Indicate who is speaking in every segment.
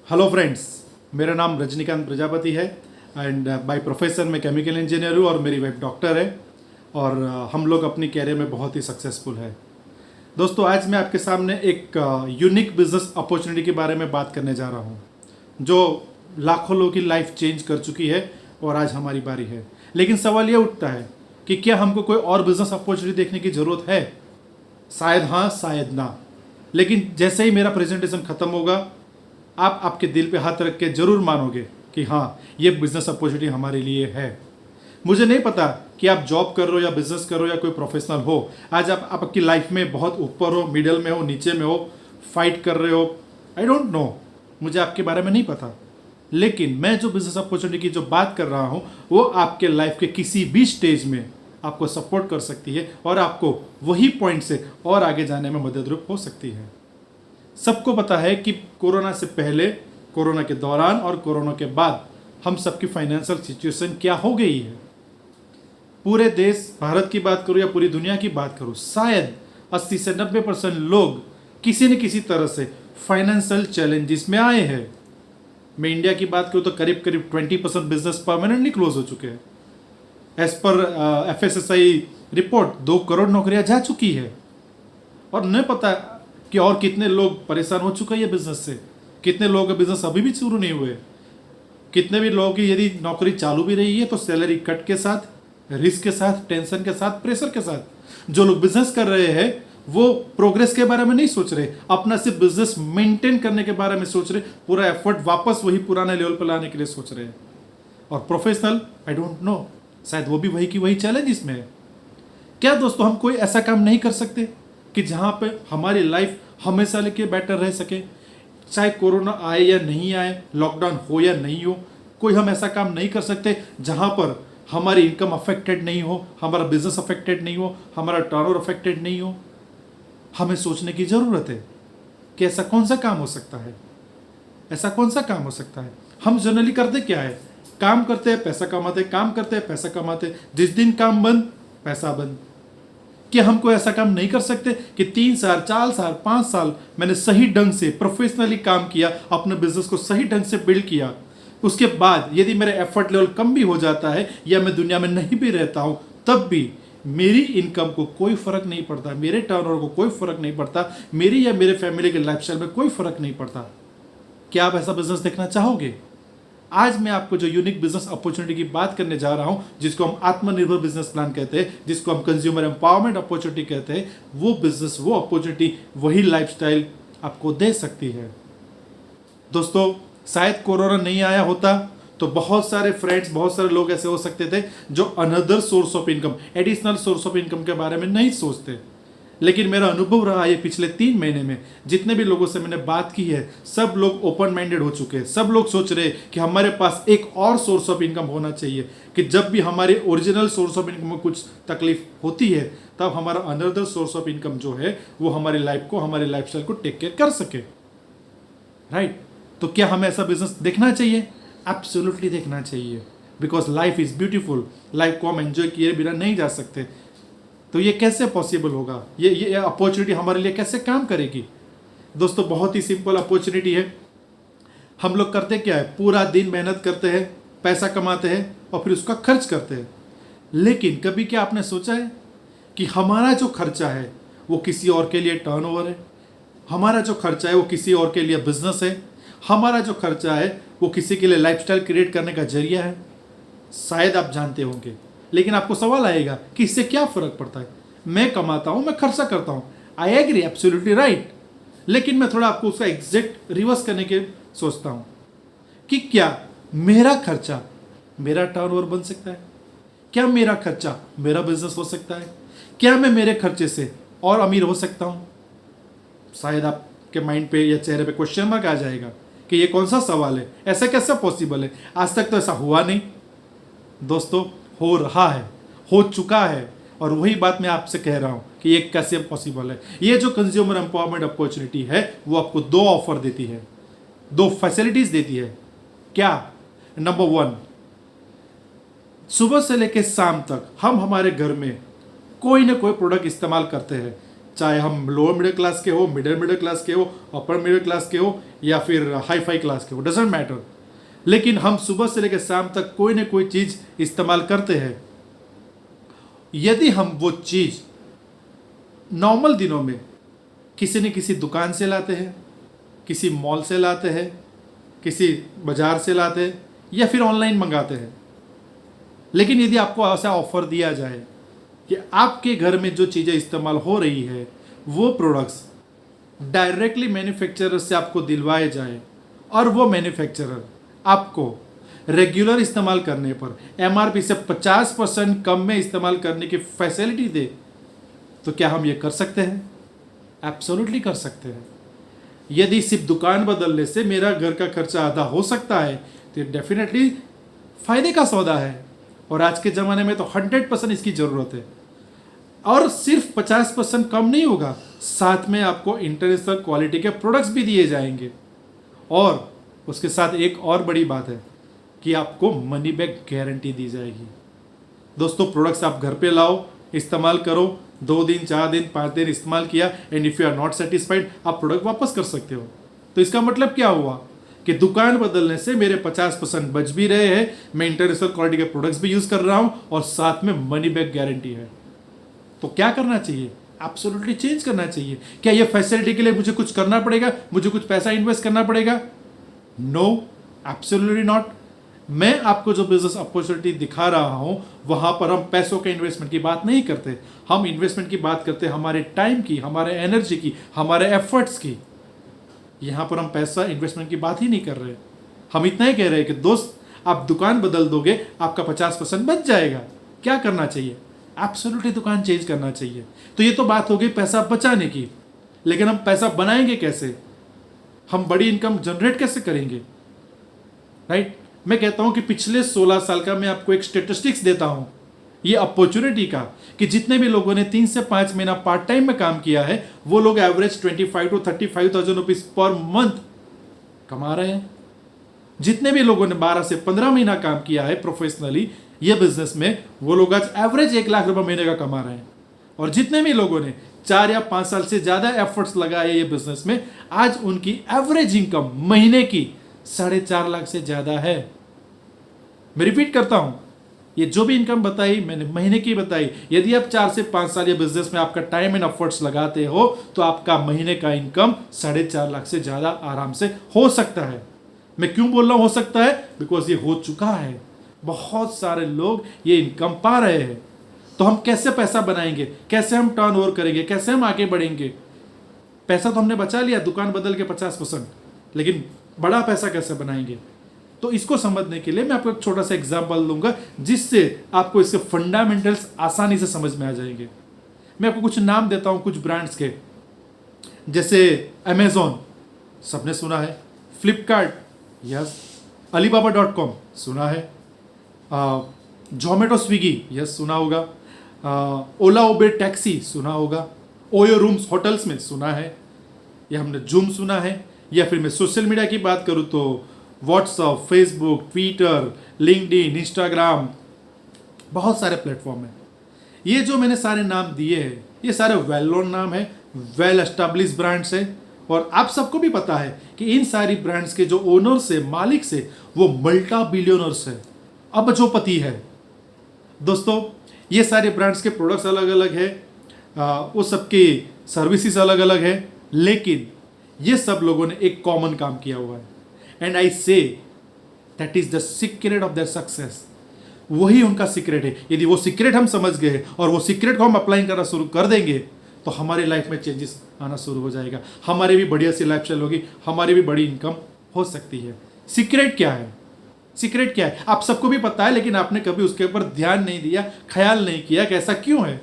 Speaker 1: Hello friends, मेरा नाम रजनीकांत प्रजापति है एंड बाय प्रोफेसर मैं केमिकल इंजीनियर हूँ और मेरी वाइफ डॉक्टर है और हम लोग अपनी कैरियर में बहुत ही सक्सेसफुल है। दोस्तों, आज मैं आपके सामने एक यूनिक बिजनेस अपॉर्चुनिटी के बारे में बात करने जा रहा हूँ जो लाखों लोगों की लाइफ चेंज कर चुकी है और आज हमारी बारी है। लेकिन सवाल ये उठता है कि क्या हमको कोई और बिजनेस अपॉर्चुनिटी देखने की ज़रूरत है? शायद हाँ, शायद ना। लेकिन जैसे ही मेरा प्रेजेंटेशन ख़त्म होगा, आप आपके दिल पे हाथ रख के जरूर मानोगे कि हाँ, ये बिजनेस अपॉर्चुनिटी हमारे लिए है। मुझे नहीं पता कि आप जॉब कर रहे हो या बिजनेस कर रहे हो या कोई प्रोफेशनल हो। आज आप आपकी लाइफ में बहुत ऊपर हो, मिडिल में हो, नीचे में हो, फाइट कर रहे हो, आई डोंट नो, मुझे आपके बारे में नहीं पता। लेकिन मैं जो बिजनेस अपॉर्चुनिटी की जो बात कर रहा हूँ वो आपके लाइफ के किसी भी स्टेज में आपको सपोर्ट कर सकती है और आपको वही पॉइंट से और आगे जाने में मददरूप हो सकती है। सबको पता है कि कोरोना से पहले, कोरोना के दौरान और कोरोना के बाद हम सबकी फाइनेंशियल सिचुएशन क्या हो गई है। पूरे देश, भारत की बात करूं या पूरी दुनिया की बात करूं, शायद 80 से 90% लोग किसी न किसी तरह से फाइनेंशियल चैलेंजेस में आए हैं। मैं इंडिया की बात करूं तो करीब करीब 20% बिजनेस परमानेंटली क्लोज हो चुके हैं। As per FSSI report 2 crore नौकरियां जा चुकी है और नहीं पता कि और कितने लोग परेशान हो चुके हैं ये बिजनेस से। कितने लोगों के बिजनेस अभी भी शुरू नहीं हुए। कितने भी लोगों की यदि नौकरी चालू भी रही है तो सैलरी कट के साथ, रिस्क के साथ, टेंशन के साथ, प्रेशर के साथ। जो लोग बिजनेस कर रहे हैं वो प्रोग्रेस के बारे में नहीं सोच रहे, अपना सिर्फ बिजनेस मेंटेन करने के बारे में सोच रहे, पूरा एफर्ट वापस वही पुराने लेवल पर लाने के लिए सोच रहे हैं। और प्रोफेशनल, आई डोंट नो, शायद वो भी वही की वही चैलेंज इसमें है। क्या दोस्तों हम कोई ऐसा काम नहीं कर सकते कि जहां पे हमारी लाइफ हमेशा लेके बेटर रह सके? चाहे कोरोना आए या नहीं आए, लॉकडाउन हो या नहीं हो, कोई हम ऐसा काम नहीं कर सकते जहां पर हमारी इनकम अफेक्टेड नहीं हो, हमारा बिजनेस अफेक्टेड नहीं हो, हमारा टर्नओवर अफेक्टेड नहीं हो? हमें सोचने की जरूरत है कि ऐसा कौन सा काम हो सकता है। ऐसा कौन सा काम हो सकता है? हम जनरली करते क्या है? काम करते हैं, पैसा कमाते, काम करते हैं, पैसा कमाते। जिस दिन काम बंद, पैसा बंद। कि हम कोई ऐसा काम नहीं कर सकते कि 3 साल, 4 साल, 5 साल मैंने सही ढंग से प्रोफेशनली काम किया, अपने बिजनेस को सही ढंग से बिल्ड किया, उसके बाद यदि मेरा एफर्ट लेवल कम भी हो जाता है या मैं दुनिया में नहीं भी रहता हूं, तब भी मेरी इनकम को कोई फर्क नहीं पड़ता, मेरे टर्नओवर को कोई फर्क नहीं पड़ता, मेरी या मेरे फैमिली के लाइफस्टाइल में कोई फर्क नहीं पड़ता। क्या आप ऐसा बिजनेस देखना चाहोगे? आज मैं आपको जो यूनिक बिजनेस अपॉर्चुनिटी की बात करने जा रहा हूं, जिसको हम आत्मनिर्भर बिजनेस प्लान कहते हैं, जिसको हम कंज्यूमर एम्पावरमेंट अपॉर्चुनिटी कहते हैं, वो बिजनेस, वो अपॉर्चुनिटी, वही लाइफस्टाइल आपको दे सकती है। दोस्तों, शायद कोरोना नहीं आया होता तो बहुत सारे फ्रेंड्स, बहुत सारे लोग ऐसे हो सकते थे जो another source of income, additional source of income के बारे में नहीं सोचते। लेकिन मेरा अनुभव रहा ये पिछले 3 महीने में, जितने भी लोगों से मैंने बात की है, सब लोग ओपन माइंडेड हो चुके हैं। सब लोग सोच रहे हैं कि हमारे पास एक और सोर्स ऑफ इनकम होना चाहिए, कि जब भी हमारे ओरिजिनल सोर्स ऑफ इनकम में कुछ तकलीफ होती है तब हमारा अनदर सोर्स ऑफ इनकम जो है वो हमारी लाइफ को, हमारे लाइफस्टाइल को टेक केयर कर सके। राइट? तो क्या हमें ऐसा बिजनेस देखना चाहिए? एब्सोल्युटली देखना चाहिए, because life is beautiful. Life को हम एंजॉय किए बिना नहीं जा सकते। तो ये कैसे पॉसिबल होगा? ये अपॉर्चुनिटी हमारे लिए कैसे काम करेगी? दोस्तों, बहुत ही सिंपल अपॉर्चुनिटी है। हम लोग करते क्या है? पूरा दिन मेहनत करते हैं, पैसा कमाते हैं और फिर उसका खर्च करते हैं। लेकिन कभी क्या आपने सोचा है कि हमारा जो खर्चा है वो किसी और के लिए टर्नओवर है, हमारा जो खर्चा है वो किसी और के लिए बिजनेस है, हमारा जो खर्चा है वो किसी के लिए लाइफस्टाइल क्रिएट करने का जरिया है? शायद आप जानते होंगे, लेकिन आपको सवाल आएगा कि इससे क्या फर्क पड़ता है? मैं कमाता हूं, मैं खर्चा करता हूं, आई एग्री, एब्सोल्युटली राइट। लेकिन मैं थोड़ा आपको उसका एग्जैक्ट रिवर्स करने के सोचता हूं कि क्या मेरा खर्चा मेरा टर्नओवर बन सकता है? क्या मेरा खर्चा मेरा बिजनेस हो सकता है? क्या मैं मेरे खर्चे से और अमीर हो सकता हूं? शायद आपके माइंड पे या चेहरे पे क्वेश्चन मार्क आ जाएगा कि ये कौन सा सवाल है, ऐसा कैसे पॉसिबल है? आज तक तो ऐसा हुआ नहीं। दोस्तों, हो रहा है, हो चुका है, और वही बात मैं आपसे कह रहा हूं कि ये कैसे पॉसिबल है। ये जो कंज्यूमर एम्पावरमेंट अपॉर्चुनिटी है वो आपको 2 ऑफर देती है, 2 फैसिलिटीज देती है। क्या? नंबर 1, सुबह से लेकर शाम तक हम हमारे घर में कोई ना कोई प्रोडक्ट इस्तेमाल करते हैं, चाहे हम लोअर मिडिल क्लास के हो, मिडिल क्लास के हो, अपर मिडिल क्लास के हो या फिर हाई फाई क्लास के हो, डजेंट मैटर। लेकिन हम सुबह से लेकर शाम तक कोई ना कोई चीज़ इस्तेमाल करते हैं। यदि हम वो चीज़ नॉर्मल दिनों में किसी न किसी दुकान से लाते हैं, किसी मॉल से लाते हैं, किसी बाजार से लाते हैं या फिर ऑनलाइन मंगाते हैं, लेकिन यदि आपको ऐसा ऑफर दिया जाए कि आपके घर में जो चीज़ें इस्तेमाल हो रही है वो प्रोडक्ट्स डायरेक्टली मैन्युफैक्चरर से आपको दिलवाए जाए और वो मैन्युफैक्चरर आपको रेगुलर इस्तेमाल करने पर एमआरपी से 50% कम में इस्तेमाल करने की फैसिलिटी दे, तो क्या हम ये कर सकते हैं? एब्सोल्युटली कर सकते हैं। यदि सिर्फ दुकान बदलने से मेरा घर का खर्चा आधा हो सकता है तो ये डेफिनेटली फायदे का सौदा है। और आज के ज़माने में तो 100% इसकी ज़रूरत है। और सिर्फ 50% कम नहीं होगा, साथ में आपको इंटरनेशनल क्वालिटी के प्रोडक्ट्स भी दिए जाएंगे। और उसके साथ एक और बड़ी बात है कि आपको मनी बैक गारंटी दी जाएगी। दोस्तों, प्रोडक्ट्स आप घर पे लाओ, इस्तेमाल करो, 2 दिन 4 दिन 5 दिन इस्तेमाल किया and if you are not satisfied आप प्रोडक्ट वापस कर सकते हो। तो इसका मतलब क्या हुआ कि दुकान बदलने से मेरे 50% बच भी रहे हैं, मैं इंटरनेशनल क्वालिटी के प्रोडक्ट्स भी यूज़ कर रहा हूँ और साथ में मनी बैक गारंटी है। तो क्या करना चाहिए? एब्सोल्युटली चेंज करना चाहिए। क्या ये फैसिलिटी के लिए मुझे कुछ करना पड़ेगा, मुझे कुछ पैसा इन्वेस्ट करना पड़ेगा? No, absolutely not. मैं आपको जो बिजनेस अपॉर्चुनिटी दिखा रहा हूं वहां पर हम पैसों के इन्वेस्टमेंट की बात नहीं करते। हम इन्वेस्टमेंट की बात करते हैं हमारे टाइम की, हमारे एनर्जी की, हमारे एफर्ट्स की। यहां पर हम पैसा इन्वेस्टमेंट की बात ही नहीं कर रहे। हम इतना ही कह रहे हैं कि दोस्त, आप दुकान बदल दोगे, आपका 50% बच जाएगा। क्या करना चाहिए? एब्सोल्युटली दुकान चेंज करना चाहिए। तो ये तो बात हो गई पैसा बचाने की, लेकिन हम पैसा बनाएंगे कैसे? हम बड़ी इनकम जनरेट कैसे करेंगे? राइट? मैं कहता हूं कि पिछले 16 साल का मैं आपको एक स्टेटिस्टिक्स देता हूं ये अपॉर्चुनिटी का, कि जितने भी लोगों ने 3 से 5 महीना पार्ट टाइम में काम किया है वो लोग average 25 to 35,000 rupees per month कमा रहे हैं। जितने भी लोगों ने 12 से 15 महीना काम किया है प्रोफेशनली ये बिजनेस में, वो लोग आज एवरेज 1 लाख रुपए महीने का कमा रहे हैं। और जितने भी लोगों ने 4 या 5 साल से ज्यादा एफर्ट्स लगाए ये बिजनेस में, आज उनकी एवरेज इनकम महीने की 4.5 लाख से ज्यादा है। मैं रिपीट करता हूं, ये जो भी इनकम बताई मैंने महीने की बताई। यदि आप 4 से 5 साल ये बिजनेस में आपका टाइम एंड एफर्ट्स लगाते हो तो आपका महीने का इनकम 4.5 लाख से ज्यादा आराम से हो सकता है। मैं क्यों बोल रहा हूं हो सकता है? बिकॉज ये हो चुका है। बहुत सारे लोग ये इनकम पा रहे हैं। तो हम कैसे पैसा बनाएंगे, कैसे हम टर्न ओवर करेंगे, कैसे हम आगे बढ़ेंगे? पैसा तो हमने बचा लिया दुकान बदल के 50%, लेकिन बड़ा पैसा कैसे बनाएंगे? तो इसको समझने के लिए मैं आपको एक छोटा सा एग्जांपल दूंगा जिससे आपको इसके फंडामेंटल्स आसानी से समझ में आ जाएंगे। मैं आपको कुछ नाम देता हूं कुछ ब्रांड्स के, जैसे अमेजॉन, सबने सुना है। फ्लिपकार्ट, यस। alibaba.com सुना है। जोमेटो, स्विगी, यस सुना होगा। ओला उबेर टैक्सी सुना होगा। ओयो रूम्स होटल्स में सुना है, या हमने जूम सुना है। या फिर मैं सोशल मीडिया की बात करूं तो WhatsApp, Facebook, Twitter, LinkedIn, Instagram, बहुत सारे प्लेटफॉर्म हैं। ये जो मैंने सारे नाम दिए हैं ये सारे वेल नोन नाम है, वेल एस्टेब्लिश ब्रांड्स है। और आप सबको भी पता है कि इन सारी ब्रांड्स के जो ओनर्स है, मालिक से, वो मल्टा बिलियनर्स है, अबजोपति है। दोस्तों, ये सारे ब्रांड्स के प्रोडक्ट्स अलग अलग है, वो सबकी सर्विसेज अलग अलग है, लेकिन ये सब लोगों ने एक कॉमन काम किया हुआ है। And I say that is the secret of their success. वही उनका सीक्रेट है। यदि वो सीक्रेट हम समझ गए और वो सीक्रेट को हम अप्लाई करना शुरू कर देंगे तो हमारी लाइफ में चेंजेस आना शुरू हो जाएगा। हमारी भी बढ़िया सी लाइफस्टाइल होगी, हमारी भी बड़ी इनकम हो सकती है। सीक्रेट क्या है? सीक्रेट क्या है आप सबको भी पता है, लेकिन आपने कभी उसके ऊपर ध्यान नहीं दिया, ख्याल नहीं किया कि ऐसा क्यों है।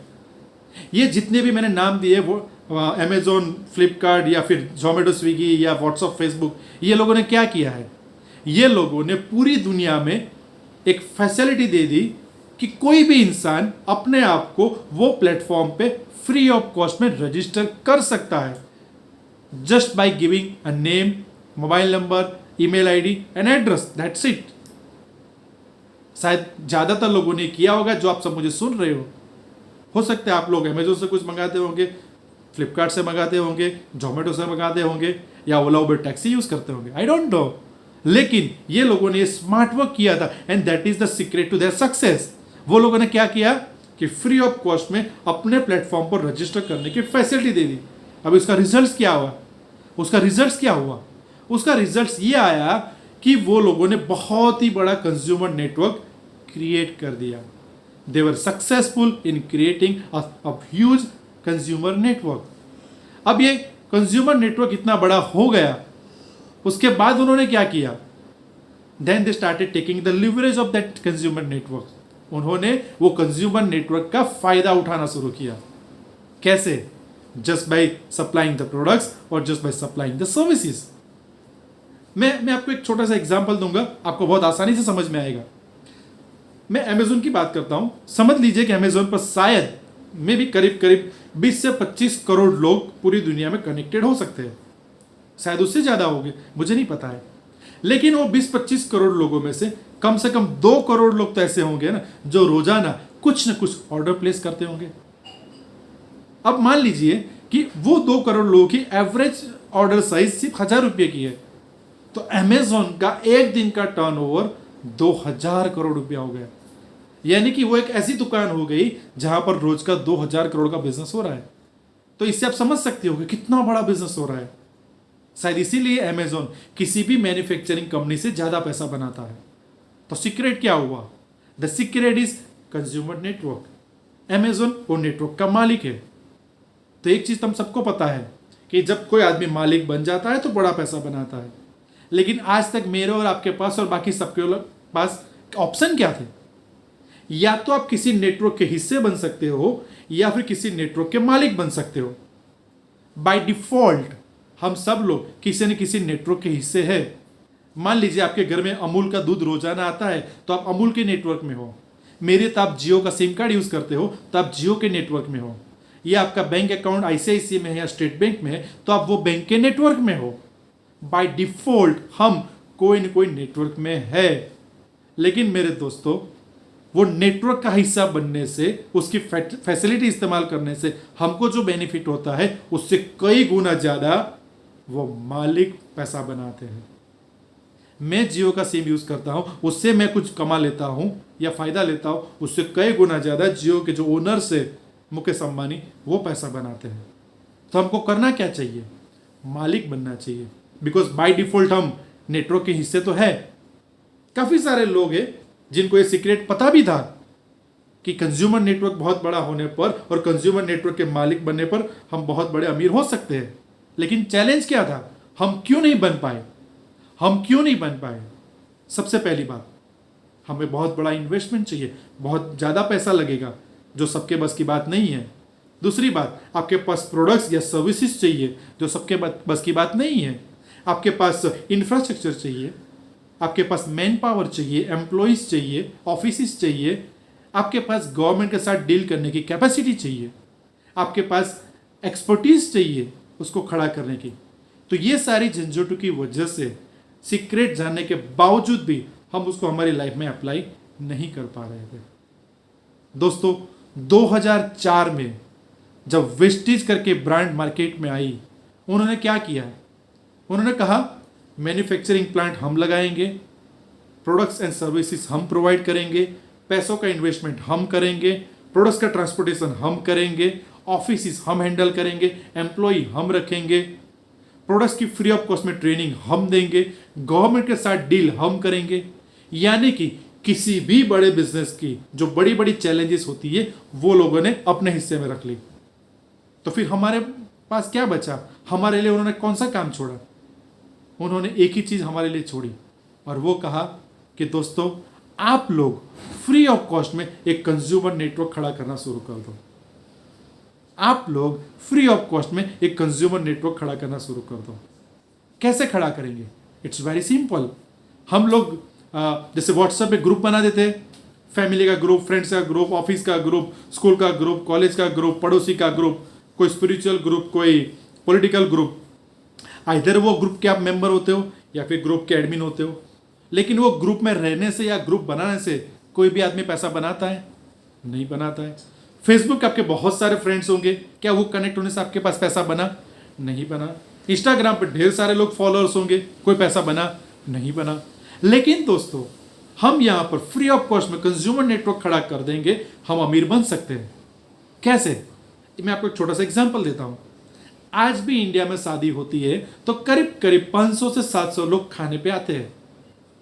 Speaker 1: ये जितने भी मैंने नाम दिए, वो अमेजोन, फ्लिपकार्ट या फिर जोमेटो, स्विगी या व्हाट्सअप, फेसबुक, ये लोगों ने क्या किया है? ये लोगों ने पूरी दुनिया में एक फैसिलिटी दे दी कि कोई भी इंसान अपने आप को वो प्लेटफॉर्म पे फ्री ऑफ कॉस्ट में रजिस्टर कर सकता है, just by giving a name, mobile number, email ID and address, that's it. शायद ज्यादातर लोगों ने किया होगा जो आप सब मुझे सुन रहे हो सकता है आप लोग अमेजोन से कुछ मंगाते होंगे, फ्लिपकार्ट से मंगाते होंगे, जोमेटो से मंगाते होंगे, या ओला उबर टैक्सी यूज करते होंगे, आई डोंट नो। लेकिन ये लोगों ने स्मार्ट वर्क किया था and that is the secret to their success. वो लोगों ने क्या किया कि फ्री ऑफ कॉस्ट में अपने प्लेटफॉर्म पर रजिस्टर करने की फैसिलिटी दे दी। अब इसका रिजल्ट क्या हुआ? उसका रिजल्ट ये आया कि वो लोगों ने बहुत ही बड़ा कंज्यूमर नेटवर्क क्रिएट कर दिया। They were successful in creating a huge consumer network. अब ये कंज्यूमर नेटवर्क इतना बड़ा हो गया, उसके बाद उन्होंने क्या किया? Then they started taking the leverage of that consumer network. उन्होंने वो कंज्यूमर नेटवर्क का फायदा उठाना शुरू किया। कैसे? Just by supplying the products और just by supplying the services. मैं आपको एक छोटा सा एग्जांपल दूंगा, आपको बहुत आसानी से समझ में आएगा। मैं अमेजोन की बात करता हूं। समझ लीजिए कि अमेजोन पर शायद में भी करीब 20 से 25 करोड़ लोग पूरी दुनिया में कनेक्टेड हो सकते हैं, शायद उससे ज्यादा होंगे, मुझे नहीं पता है। लेकिन वो 20-25 करोड़ लोगों में से कम 2 करोड़ लोग तो ऐसे होंगे ना जो रोजाना कुछ न कुछ ऑर्डर प्लेस करते होंगे। अब मान लीजिए कि वो 2 करोड़ लोगों की एवरेज ऑर्डर साइज सिर्फ 1000 रुपये की है, तो अमेजोन का एक दिन का टर्नओवर 2000 करोड़ रुपया हो गया। यानी कि वो एक ऐसी दुकान हो गई जहां पर रोज का 2000 करोड़ का बिजनेस हो रहा है। तो इससे आप समझ सकते हो कि कितना बड़ा बिजनेस हो रहा है। शायद इसीलिए अमेजोन किसी भी मैन्युफैक्चरिंग कंपनी से ज्यादा पैसा बनाता है। तो सीक्रेट क्या हुआ? The secret is consumer network. Amazon वो नेटवर्क का मालिक है। तो एक चीज हम सबको पता है कि जब कोई आदमी मालिक बन जाता है तो बड़ा पैसा बनाता है। लेकिन आज तक मेरे और आपके पास और बाकी सबके पास ऑप्शन क्या थे? या तो आप किसी नेटवर्क के हिस्से बन सकते हो या फिर किसी नेटवर्क के मालिक बन सकते हो। बाय डिफॉल्ट हम सब लोग किसी न किसी नेटवर्क के हिस्से हैं। मान लीजिए आपके घर में अमूल का दूध रोजाना आता है तो आप अमूल के नेटवर्क में हो। मेरे तो आप जियो का सिम कार्ड यूज करते हो तो आप जियो के नेटवर्क में हो। या आपका बैंक अकाउंट आईसीआईसीआई में है या स्टेट बैंक में है तो आप वो बैंक के नेटवर्क में हो। बाय डिफॉल्ट हम कोई न कोई नेटवर्क में है। लेकिन मेरे दोस्तों, वो नेटवर्क का हिस्सा बनने से, उसकी फैसिलिटी इस्तेमाल करने से हमको जो बेनिफिट होता है उससे कई गुना ज्यादा वो मालिक पैसा बनाते हैं। मैं जियो का सिम यूज करता हूं, उससे मैं कुछ कमा लेता हूं या फायदा लेता हूं, उससे कई गुना ज्यादा जियो के जो ओनर्स है मुकेश अंबानी, वो पैसा बनाते हैं। तो हमको करना क्या चाहिए? मालिक बनना चाहिए। बिकॉज बाय डिफॉल्ट हम नेटवर्क के हिस्से तो है। काफी सारे लोग हैं जिनको ये सीक्रेट पता भी था कि कंज्यूमर नेटवर्क बहुत बड़ा होने पर और कंज्यूमर नेटवर्क के मालिक बनने पर हम बहुत बड़े अमीर हो सकते हैं। लेकिन चैलेंज क्या था? हम क्यों नहीं बन पाए? सबसे पहली बात, हमें बहुत बड़ा इन्वेस्टमेंट चाहिए, बहुत ज्यादा पैसा लगेगा जो सबके बस की बात नहीं है। दूसरी बात, आपके पास प्रोडक्ट्स या सर्विसेज चाहिए जो सबके बस की बात नहीं है। आपके पास इंफ्रास्ट्रक्चर चाहिए, आपके पास मैन पावर चाहिए, एम्प्लॉइज चाहिए, ऑफिसेज चाहिए, आपके पास गवर्नमेंट के साथ डील करने की कैपेसिटी चाहिए, आपके पास एक्सपर्टीज चाहिए उसको खड़ा करने की। तो ये सारी झंझटों की वजह से सीक्रेट जानने के बावजूद भी हम उसको हमारी लाइफ में अप्लाई नहीं कर पा रहे थे। दोस्तों, 2004 में जब वेस्टीज करके ब्रांड मार्केट में आई, उन्होंने क्या किया? उन्होंने कहा मैन्युफैक्चरिंग प्लांट हम लगाएंगे, प्रोडक्ट्स एंड सर्विसेज हम प्रोवाइड करेंगे, पैसों का इन्वेस्टमेंट हम करेंगे, प्रोडक्ट्स का ट्रांसपोर्टेशन हम करेंगे, ऑफिसेज हम हैंडल करेंगे, एम्प्लॉय हम रखेंगे, प्रोडक्ट्स की फ्री ऑफ कॉस्ट में ट्रेनिंग हम देंगे, गवर्नमेंट के साथ डील हम करेंगे। यानी कि किसी भी बड़े बिजनेस की जो बड़ी बड़ी चैलेंजेस होती है वो लोगों ने अपने हिस्से में रख ली। तो फिर हमारे पास क्या बचा? हमारे लिए उन्होंने कौन सा काम छोड़ा? उन्होंने एक ही चीज हमारे लिए छोड़ी और वो कहा कि दोस्तों, आप लोग फ्री ऑफ कॉस्ट में एक कंज्यूमर नेटवर्क खड़ा करना शुरू कर दो। आप लोग फ्री ऑफ कॉस्ट में एक कंज्यूमर नेटवर्क खड़ा करना शुरू कर दो। कैसे खड़ा करेंगे? It's very simple. हम लोग जैसे व्हाट्सएप पे ग्रुप बना देते हैं, फैमिली का ग्रुप, फ्रेंड्स का ग्रुप, ऑफिस का ग्रुप, स्कूल का ग्रुप, कॉलेज का ग्रुप, पड़ोसी का ग्रुप, कोई स्पिरिचुअल ग्रुप, कोई पॉलिटिकल ग्रुप। इधर वो ग्रुप के आप मेंबर होते हो या फिर ग्रुप के एडमिन होते हो। लेकिन वो ग्रुप में रहने से या ग्रुप बनाने से कोई भी आदमी पैसा बनाता है? नहीं बनाता है। फेसबुक पे आपके बहुत सारे फ्रेंड्स होंगे, क्या वो कनेक्ट होने से आपके पास पैसा बना? नहीं बना। इंस्टाग्राम पे ढेर सारे लोग फॉलोअर्स होंगे, कोई पैसा बना? नहीं बना। लेकिन दोस्तों, हम यहाँ पर फ्री ऑफ कॉस्ट में कंज्यूमर नेटवर्क खड़ा कर देंगे, हम अमीर बन सकते हैं। कैसे? मैं आपको एक छोटा सा एग्जांपल देता हूँ। आज भी इंडिया में शादी होती है तो करीब करीब 500 से 700 लोग खाने पे आते हैं।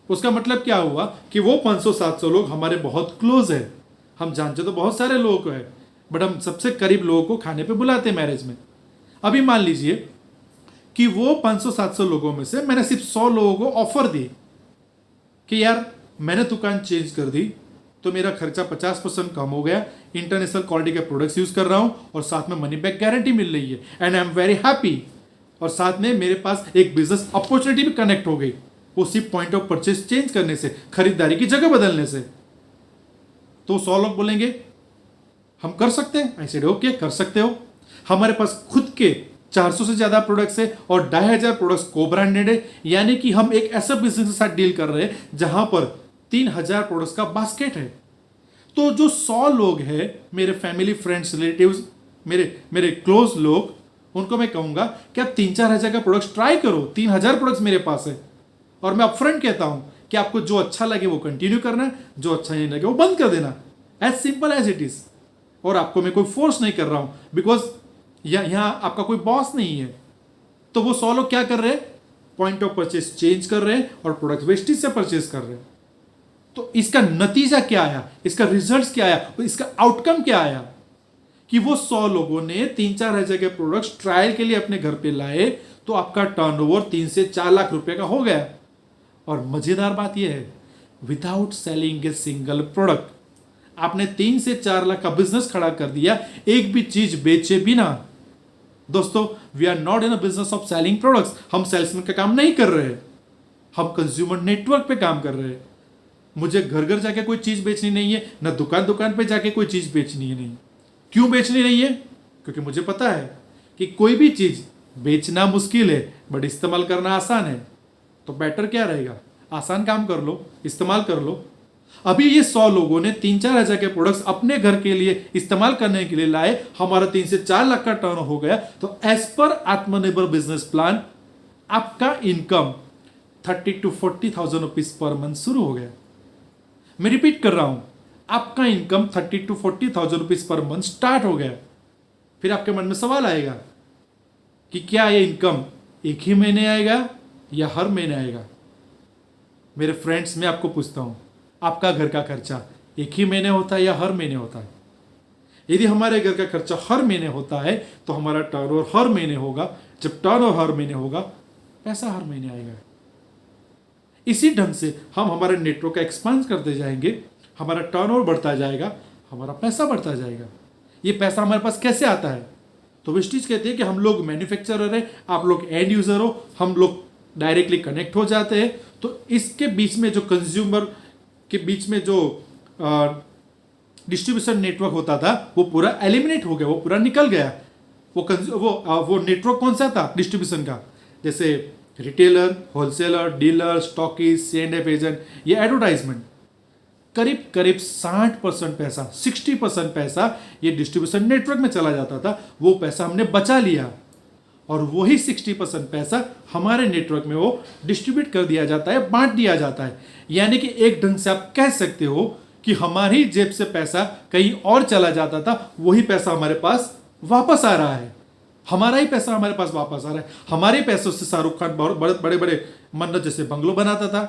Speaker 1: उसका मतलब क्या हुआ कि वो 500-700 लोग हमारे बहुत क्लोज है। हम जानते तो बहुत सारे लोगों को है, बट हम सबसे करीब लोगों को खाने पे बुलाते हैं मैरिज में। अभी मान लीजिए कि वो 500-700 लोगों में से मैंने सिर्फ 100 लोगों को ऑफर दी कि यार मैंने दुकान चेंज कर दी तो मेरा खर्चा 50% कम हो गया, इंटरनेशनल क्वालिटी के प्रोडक्ट्स यूज कर रहा हूं और साथ में मनी बैक गारंटी मिल रही है and I am very happy. और साथ में मेरे पास एक बिजनेस अपॉर्चुनिटी भी कनेक्ट हो गई, वो सिर्फ पॉइंट ऑफ परचेज चेंज करने से, खरीदारी की जगह बदलने से। तो 100 लोग बोलेंगे हम कर सकते हैं। आई सेड ओके, कर सकते हो। हमारे पास खुद के 400 से ज्यादा प्रोडक्ट्स है और 2500 प्रोडक्ट्स को ब्रांडेड है, यानी कि हम एक ऐसा बिजनेस के साथ डील कर रहे हैं जहां पर 3000 प्रोडक्ट्स का बास्केट है। तो जो 100 लोग हैं, मेरे फैमिली, फ्रेंड्स, रिलेटिव्स, मेरे क्लोज लोग, उनको मैं कहूंगा कि आप 3-4 हजार का प्रोडक्ट्स ट्राई करो। 3000 प्रोडक्ट्स मेरे पास है और मैं अपफ्रंट कहता हूं कि आपको जो अच्छा लगे वो कंटिन्यू करना है, जो अच्छा नहीं लगे वो बंद कर देना। As simple as it is. और आपको मैं कोई फोर्स नहीं कर रहा हूं, बिकॉज यहां आपका कोई बॉस नहीं है। तो वो 100 लोग क्या कर रहे हैं? पॉइंट ऑफ परचेज चेंज कर रहे हैं और प्रोडक्ट वेस्टेज से परचेज कर रहे हैं। तो इसका नतीजा क्या आया, इसका रिजल्ट क्या आया, इसका आउटकम क्या आया कि वो 100 लोगों ने 3-4 हजार के प्रोडक्ट्स ट्रायल के लिए अपने घर पे लाए, तो आपका टर्नओवर 3 से 4 लाख रुपए का हो गया। और मजेदार बात यह है, without selling a single product आपने 3 से 4 लाख का बिजनेस खड़ा कर दिया, एक भी चीज बेचे बिना। दोस्तों, we are not in a business of selling products. हम सेल्समैन का काम नहीं कर रहे, हम कंज्यूमर नेटवर्क पे काम कर रहे हैं। मुझे घर घर जाके कोई चीज बेचनी नहीं है, ना दुकान दुकान पे जाके कोई चीज बेचनी है। नहीं, क्यों बेचनी नहीं है? क्योंकि मुझे पता है कि कोई भी चीज बेचना मुश्किल है बट इस्तेमाल करना आसान है। तो बेटर क्या रहेगा? आसान काम कर लो, इस्तेमाल कर लो। अभी ये 100 लोगों ने 3-4 हजार के प्रोडक्ट्स अपने घर के लिए इस्तेमाल करने के लिए लाए, हमारा 3 से 4 लाख का टर्न हो गया। तो एज पर आत्मनिर्भर बिजनेस प्लान आपका income 30,000 to 40,000 rupees per month शुरू हो गया। मैं रिपीट कर रहा हूं, आपका income 30,000 to 40,000 rupees per month start हो गया। फिर आपके मन में सवाल आएगा कि क्या ये इनकम एक ही महीने आएगा या हर महीने आएगा? मेरे फ्रेंड्स, मैं आपको पूछता हूं, आपका घर का खर्चा एक ही महीने होता है या हर महीने होता है? यदि हमारे घर का खर्चा हर महीने होता है तो हमारा टर्नओवर हर महीने होगा। जब टर्नओवर हर महीने होगा, पैसा हर महीने आएगा। इसी ढंग से हम हमारे नेटवर्क का एक्सपांड करते जाएंगे, हमारा टर्नओवर बढ़ता जाएगा, हमारा पैसा बढ़ता जाएगा। ये पैसा हमारे पास कैसे आता है? तो वेस्टीज कहते हैं कि हम लोग मैन्युफैक्चरर है, आप लोग एंड यूजर हो, हम लोग डायरेक्टली कनेक्ट हो जाते हैं। तो इसके बीच में जो कंज्यूमर के बीच में जो डिस्ट्रीब्यूशन नेटवर्क होता था, वो पूरा एलिमिनेट हो गया, वो पूरा निकल गया। वो नेटवर्क कौन सा था डिस्ट्रीब्यूशन का? जैसे retailer, wholesaler, dealer, stockist, C&F agent, ये एडवर्टाइजमेंट। करीब करीब 60% पैसा, 60% पैसा ये डिस्ट्रीब्यूशन नेटवर्क में चला जाता था। वो पैसा हमने बचा लिया और वही 60% पैसा हमारे नेटवर्क में वो डिस्ट्रीब्यूट कर दिया जाता है, बांट दिया जाता है। यानी कि एक ढंग से आप कह सकते हो कि हमारी जेब से पैसा कहीं और चला जाता था, वही पैसा हमारे पास वापस आ रहा है। हमारा ही पैसा हमारे पास वापस आ रहा है। हमारे पैसों से शाहरुख खान बहुत बड़े बड़े मन्नत जैसे बंगलो बनाता था,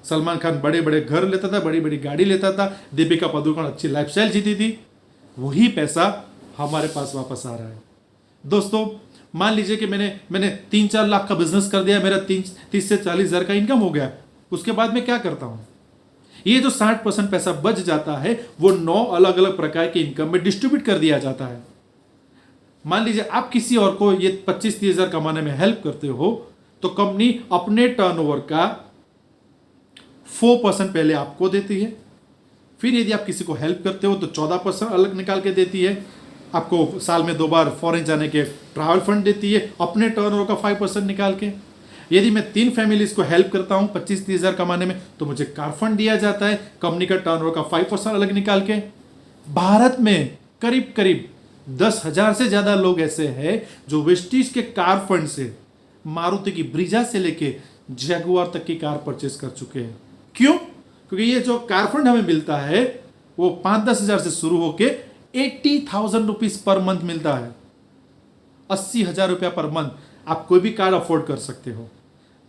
Speaker 1: सलमान खान बड़े बड़े घर लेता था, बड़ी बड़ी गाड़ी लेता था, दीपिका पादुकोण अच्छी लाइफस्टाइल जीती थी। वही पैसा हमारे पास वापस आ रहा है। दोस्तों, मान लीजिए कि मैंने 3-4 लाख का बिजनेस कर दिया, मेरा 30 से 40 हजार का इनकम हो गया। उसके बाद मैं क्या करता हूं? ये जो 60% पैसा बच जाता है, वो 9 अलग अलग प्रकार के इनकम में डिस्ट्रीब्यूट कर दिया जाता है। मान लीजिए आप किसी और को ये 25-30 हजार कमाने में हेल्प करते हो, तो कंपनी अपने टर्नओवर का 4% पहले आपको देती है। फिर यदि आप किसी को हेल्प करते हो तो 14% अलग निकाल के देती है। आपको साल में 2 बार फॉरेन जाने के ट्रैवल फंड देती है अपने टर्नओवर का 5% निकाल के। यदि मैं 3 फैमिलीज को हेल्प करता हूं 25-30 हजार कमाने में, तो मुझे कार फंड दिया जाता है कंपनी का टर्नओवर का 5% अलग निकाल के। भारत में करीब करीब 10,000 से ज्यादा लोग ऐसे हैं जो वेस्टीज के कार फंड से मारुति की ब्रीजा से लेके जैगुआर तक की कार परचेस कर चुके हैं। क्यों? क्योंकि ये जो कार फंड हमें मिलता है वो 5-10 हजार से शुरू होके 80,000 रुपीज पर मंथ मिलता है। 80,000 रुपया पर मंथ आप कोई भी कार अफोर्ड कर सकते हो।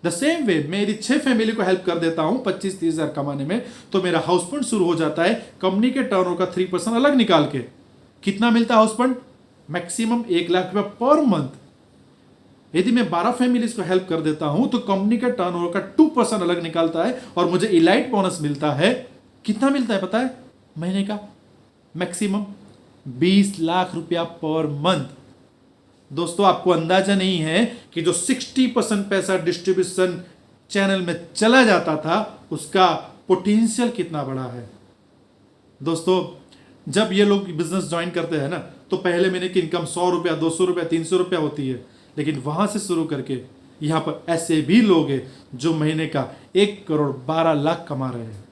Speaker 1: द सेम वे मैं यदि 6 फैमिली को हेल्प कर देता हूं 25-30 हजार कमाने में, तो मेरा हाउस फंड शुरू हो जाता है कंपनी के टर्नओवर का 3% अलग निकाल के। कितना मिलता है हाउस फंड? मैक्सिमम 1 लाख रुपया पर मंथ। यदि मैं 12 फैमिलीज को हेल्प कर देता हूं तो कंपनी के टर्नओवर का 2% अलग निकालता है और मुझे इलाइट बोनस मिलता है। कितना मिलता है पता है? महीने का मैक्सिमम 20 लाख रुपया पर मंथ। दोस्तों आपको अंदाजा नहीं है कि जो 60% पैसा डिस्ट्रीब्यूशन चैनल में चला जाता था उसका पोटेंशियल कितना बड़ा है। दोस्तों जब ये लोग बिजनेस ज्वाइन करते हैं ना तो पहले महीने की इनकम 100 रुपया, 200 रुपया, 300 रुपया होती है, लेकिन वहां से शुरू करके यहां पर ऐसे भी लोग हैं जो महीने का 1 करोड़ 12 लाख कमा रहे हैं।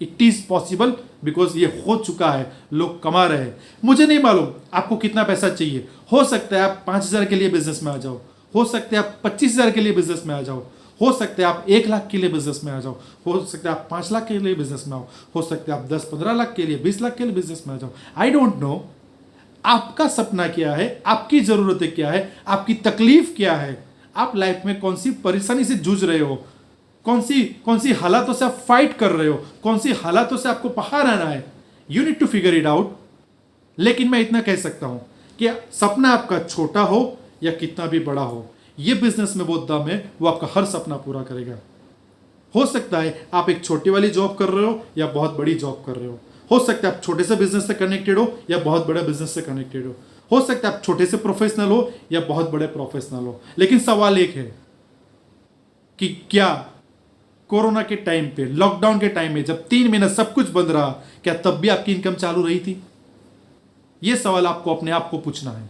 Speaker 1: इट इज पॉसिबल बिकॉज ये हो चुका है, लोग कमा रहे हैं। मुझे नहीं मालूम आपको कितना पैसा चाहिए। हो सकता है आप 5,000 के लिए बिजनेस में आ जाओ, हो सकता है आप 25,000 के लिए बिजनेस में आ जाओ, हो सकता है आप 1 लाख के लिए बिजनेस में आ जाओ, हो सकता है आप 5 लाख के लिए बिजनेस में आओ, हो सकता है आप 10-15 लाख के लिए, 20 लाख के लिए बिजनेस में आ जाओ। आई डोंट नो आपका सपना क्या है, आपकी जरूरतें क्या है, आपकी तकलीफ क्या है, आप लाइफ में कौन सी परेशानी से जूझ रहे हो, कौन सी हालातों से आप फाइट कर रहे हो, कौन सी हालातों से आपको बाहर आना है। You need to figure it out. लेकिन मैं इतना कह सकता हूं कि सपना आपका छोटा हो या कितना भी बड़ा हो, यह बिजनेस में वो दम है वो आपका हर सपना पूरा करेगा। हो सकता है आप एक छोटी वाली जॉब कर रहे हो या बहुत बड़ी जॉब कर रहे हो सकता है आप छोटे से बिजनेस से कनेक्टेड हो या बहुत बड़े बिजनेस से कनेक्टेड हो सकता है आप छोटे से प्रोफेशनल हो या बहुत बड़े प्रोफेशनल हो। लेकिन सवाल एक है कि क्या कोरोना के टाइम पे, लॉकडाउन के टाइम में जब 3 महीना सब कुछ बंद रहा, क्या तब भी आपकी इनकम चालू रही थी? यह सवाल आपको अपने आप को पूछना है।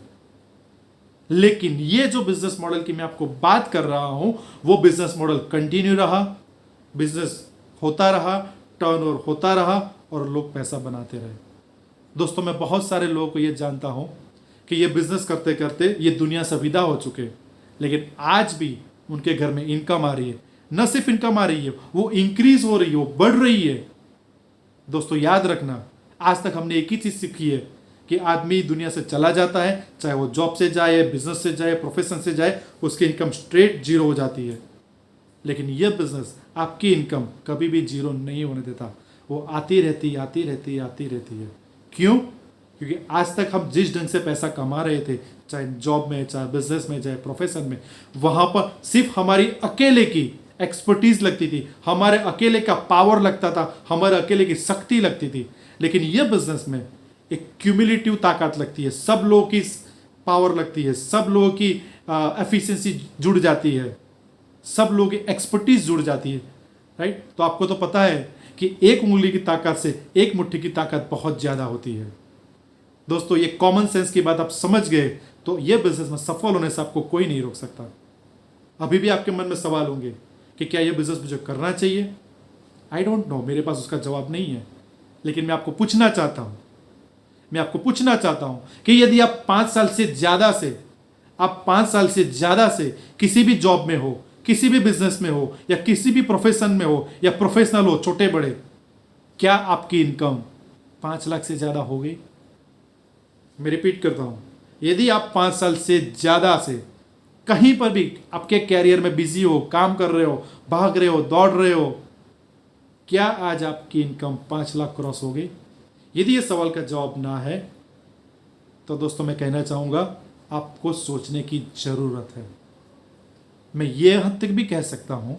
Speaker 1: लेकिन यह जो बिजनेस मॉडल की मैं आपको बात कर रहा हूं वो बिजनेस मॉडल कंटिन्यू रहा, बिजनेस होता रहा, टर्नओवर होता रहा और लोग पैसा बनाते रहे। दोस्तों मैं बहुत सारे लोगों को यह जानता हूं कि ये बिजनेस करते करते ये दुनिया से विदा हो चुके, लेकिन आज भी उनके घर में इनकम आ रही है। न सिर्फ इनकम आ रही है, वो इंक्रीज हो रही है, वो बढ़ रही है। दोस्तों याद रखना, आज तक हमने एक ही चीज सीखी है कि आदमी दुनिया से चला जाता है, चाहे वो जॉब से जाए, बिजनेस से जाए, प्रोफेशन से जाए, उसकी इनकम स्ट्रेट जीरो हो जाती है। लेकिन यह बिजनेस आपकी इनकम कभी भी जीरो नहीं होने देता, वो आती रहती आती रहती आती रहती है। क्यों? क्योंकि आज तक हम जिस ढंग से पैसा कमा रहे थे, चाहे जॉब में, चाहे बिजनेस में, चाहे प्रोफेशन में, वहां पर सिर्फ हमारी अकेले की एक्सपर्टीज लगती थी, हमारे अकेले का पावर लगता था, हमारे अकेले की शक्ति लगती थी। लेकिन यह बिजनेस में एक क्यूमुलेटिव ताकत लगती है, सब लोगों की पावर लगती है, सब लोगों की एफिशिएंसी जुड़ जाती है, सब लोगों की एक्सपर्टीज जुड़ जाती है। राइट? तो आपको तो पता है कि एक उंगली की ताकत से एक मुट्ठी की ताकत बहुत ज्यादा होती है। दोस्तों ये कॉमन सेंस की बात आप समझ गए तो ये बिजनेस में सफल होने से आपको कोई नहीं रोक सकता। अभी भी आपके मन में सवाल होंगे कि क्या ये बिजनेस मुझे करना चाहिए? आई डोंट नो, मेरे पास उसका जवाब नहीं है। लेकिन मैं आपको पूछना चाहता हूं कि यदि आप 5 साल से ज्यादा से किसी भी जॉब में हो, किसी भी बिजनेस में हो या किसी भी प्रोफेशन में हो या प्रोफेशनल हो, छोटे बड़े, क्या आपकी इनकम 5 लाख से ज्यादा हो गई? मैं रिपीट करता हूं, यदि आप 5 साल से ज्यादा से कहीं पर भी आपके कैरियर में बिजी हो, काम कर रहे हो, भाग रहे हो, दौड़ रहे हो, क्या आज आपकी इनकम 5 लाख क्रॉस हो गई? यदि ये सवाल का जवाब ना है तो दोस्तों मैं कहना चाहूंगा आपको सोचने की जरूरत है। मैं ये हद तक भी कह सकता हूं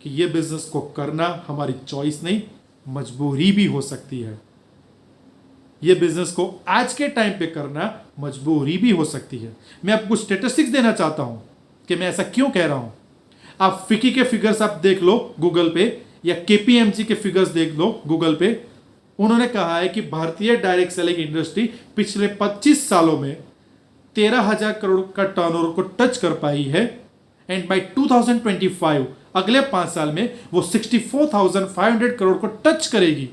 Speaker 1: कि ये बिजनेस को करना हमारी चॉइस नहीं, मजबूरी भी हो सकती है। ये बिजनेस को आज के टाइम पे करना मजबूरी भी हो सकती है। मैं आपको कुछ स्टैटिस्टिक्स देना चाहता हूं कि मैं ऐसा क्यों कह रहा हूं। आप फिकी के फिगर्स आप देख लो गूगल पे, या केपीएमजी के फिगर्स देख लो गूगल पे। उन्होंने कहा है कि भारतीय डायरेक्ट सेलिंग इंडस्ट्री पिछले 25 सालों में 13,000 करोड़ का टर्नओवर को टच कर पाई है, एंड बाय 2025 अगले 5 साल में वो 64,500 करोड़ को टच करेगी।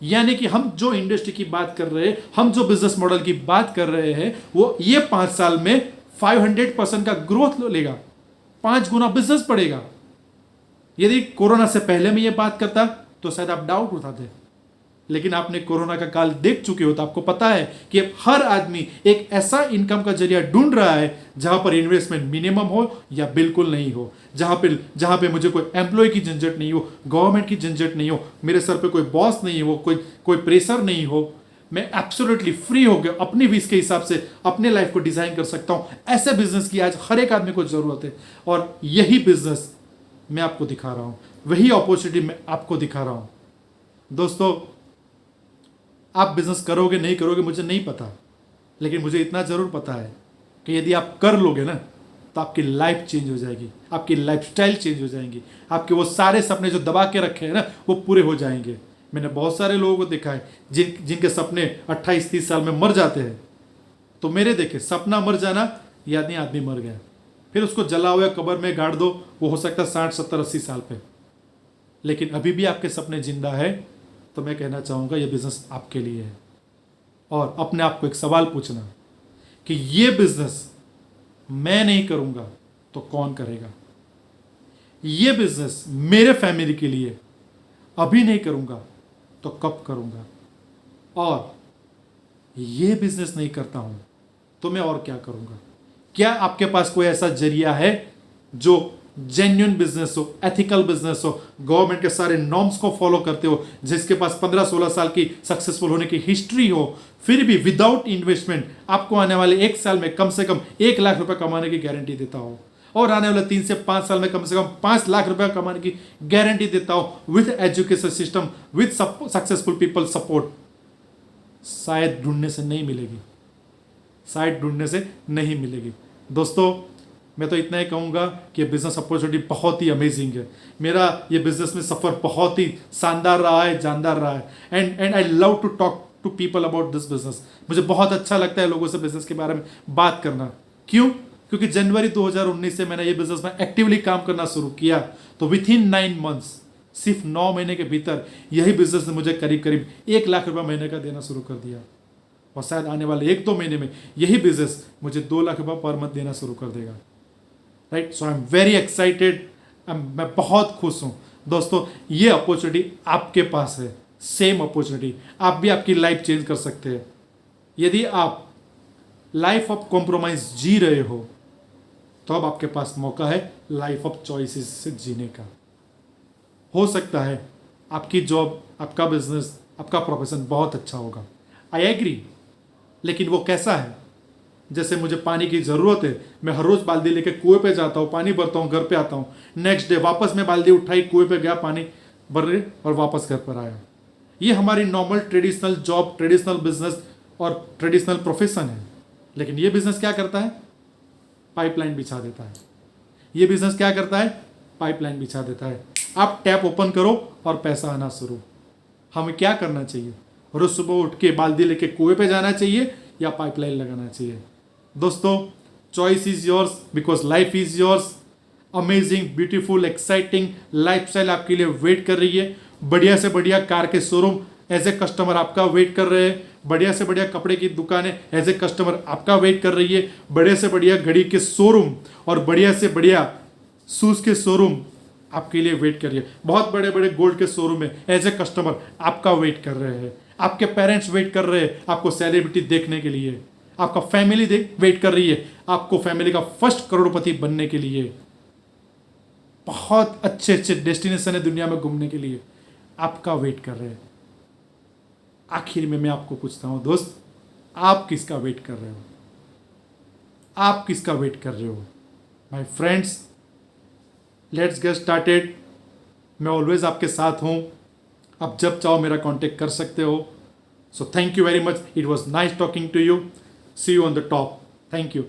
Speaker 1: यानी कि हम जो इंडस्ट्री की बात कर रहे हैं, हम जो बिजनेस मॉडल की बात कर रहे हैं, वो ये 5 साल में 500% का ग्रोथ लेगा, 5 गुना बिजनेस बढ़ेगा। यदि कोरोना से पहले मैं ये बात करता तो शायद आप डाउट उठाते, लेकिन आपने कोरोना का काल देख चुके हो तो आपको पता है कि अब हर आदमी एक ऐसा इनकम का जरिया ढूंढ रहा है जहां पर इन्वेस्टमेंट मिनिमम हो या बिल्कुल नहीं हो, जहां पे मुझे कोई एम्प्लॉय की झंझट नहीं हो, गवर्नमेंट की झंझट नहीं हो, मेरे सर पे कोई बॉस नहीं हो, कोई प्रेशर नहीं हो, मैं एब्सोल्युटली फ्री हो गया, अपनी विश के हिसाब से अपने लाइफ को डिजाइन कर सकता हूं। ऐसे बिजनेस की आज हर एक आदमी को जरूरत है, और यही बिजनेस मैं आपको दिखा रहा हूं, वही अपॉर्चुनिटी मैं आपको दिखा रहा हूं। दोस्तों, आप बिजनेस करोगे नहीं करोगे मुझे नहीं पता, लेकिन मुझे इतना जरूर पता है कि यदि आप कर लोगे ना तो आपकी लाइफ चेंज हो जाएगी, आपकी लाइफस्टाइल चेंज हो जाएंगी, आपके वो सारे सपने जो दबा के रखे हैं ना वो पूरे हो जाएंगे। मैंने बहुत सारे लोगों को देखा है जिनके सपने 28-30 साल में मर जाते हैं। तो मेरे देखे सपना मर जाना, याद आदमी मर गया, फिर उसको जला हुआ कब्र में गाड़ दो, वो हो सकता है 60, 70, 80 साल पे, लेकिन अभी भी आपके सपने जिंदा है। तो मैं कहना चाहूँगा ये बिजनेस आपके लिए है। और अपने आप को एक सवाल पूछना कि ये बिजनेस मैं नहीं करूँगा तो कौन करेगा? ये बिजनेस मेरे फैमिली के लिए अभी नहीं करूँगा तो कब करूँगा? और ये बिजनेस नहीं करता हूँ तो मैं और क्या करूँगा? क्या आपके पास कोई ऐसा जरिया है जो जेन्युइन बिजनेस हो, एथिकल बिजनेस हो, गवर्नमेंट के सारे नॉर्म्स को फॉलो करते हो, जिसके पास 15-16 साल की सक्सेसफुल होने की हिस्ट्री हो, फिर भी विदाउट इन्वेस्टमेंट आपको आने वाले 1 साल में कम से कम 1 लाख रुपए कमाने की गारंटी देता हो, और आने वाले 3 से 5 साल में कम से कम 5 लाख रुपए कमाने की गारंटी देता हो, with education system, with successful people support? शायद ढूंढने से नहीं मिलेगी, शायद ढूंढने से नहीं मिलेगी। दोस्तों, मैं तो इतना ही कहूँगा कि ये बिज़नेस अपॉर्चुनिटी बहुत ही अमेजिंग है। मेरा ये बिज़नेस में सफ़र बहुत ही शानदार रहा है, जानदार रहा है, and I love to talk to people about this business. मुझे बहुत अच्छा लगता है लोगों से बिज़नेस के बारे में बात करना। क्यों? क्योंकि जनवरी 2019 से मैंने ये बिज़नेस में एक्टिवली काम करना शुरू किया, तो विथ इन 9 मंथ्स, सिर्फ 9 महीने के भीतर यही बिज़नेस ने मुझे करीब करीब 1 लाख रुपये महीने का देना शुरू कर दिया, और शायद आने वाले 1-2 महीने में यही बिज़नेस मुझे 2 लाख रुपये पर मंथ देना शुरू कर देगा। Right, so I am very excited, मैं बहुत खुश हूँ। दोस्तों, ये अपॉर्चुनिटी आपके पास है, सेम अपॉर्चुनिटी। आप भी आपकी लाइफ चेंज कर सकते हैं। यदि आप लाइफ ऑफ कॉम्प्रोमाइज जी रहे हो तो अब आपके पास मौका है लाइफ ऑफ चॉइसेस से जीने का। हो सकता है आपकी जॉब, आपका बिजनेस, आपका प्रोफेशन बहुत अच्छा होगा, आई एग्री, लेकिन वो कैसा है? जैसे मुझे पानी की ज़रूरत है, मैं हर रोज़ बाल्टी लेके कुएं पे जाता हूँ, पानी भरता हूँ, घर पे आता हूँ, नेक्स्ट डे वापस मैं बाल्टी उठाई, कुएं पे गया, पानी भर और वापस घर पर आया। ये हमारी normal traditional job, traditional business और ट्रेडिशनल प्रोफेशन है। लेकिन ये बिजनेस क्या करता है? पाइपलाइन बिछा देता है। ये बिजनेस क्या करता है? पाइपलाइन बिछा देता है। आप टैप ओपन करो और पैसा आना शुरू। हमें क्या करना चाहिए? रोज सुबह उठ के बाल्टी लेके कुएं पे जाना चाहिए या पाइपलाइन लगाना चाहिए? दोस्तों, choice is yours because life is yours. Amazing, beautiful, exciting lifestyle आपके लिए वेट कर रही है। बढ़िया से बढ़िया कार के शोरूम एज ए कस्टमर आपका वेट कर रहे हैं। बढ़िया से बढ़िया कपड़े की दुकानें एज ए कस्टमर आपका वेट कर रही है। बढ़िया से बढ़िया घड़ी के शोरूम और बढ़िया से बढ़िया शूज के शोरूम आपके लिए वेट कर रही है। बहुत बड़े बड़े गोल्ड के शोरूम में एज ए कस्टमर आपका वेट कर रहे हैं। आपके पेरेंट्स वेट कर रहे हैं आपको सेलिब्रिटी देखने के लिए। आपका फैमिली वेट कर रही है आपको फैमिली का फर्स्ट करोड़पति बनने के लिए। बहुत अच्छे अच्छे डेस्टिनेशन है दुनिया में घूमने के लिए, आपका वेट कर रहे हैं। आखिर में मैं आपको पूछता हूं दोस्त, आप किसका वेट कर रहे हो? आप किसका वेट कर रहे हो? My friends, let's get started. मैं ऑलवेज आपके साथ हूं। आप जब चाहो मेरा कांटेक्ट कर सकते हो। So thank you very much. It was nice talking to you. See you on the top. Thank you.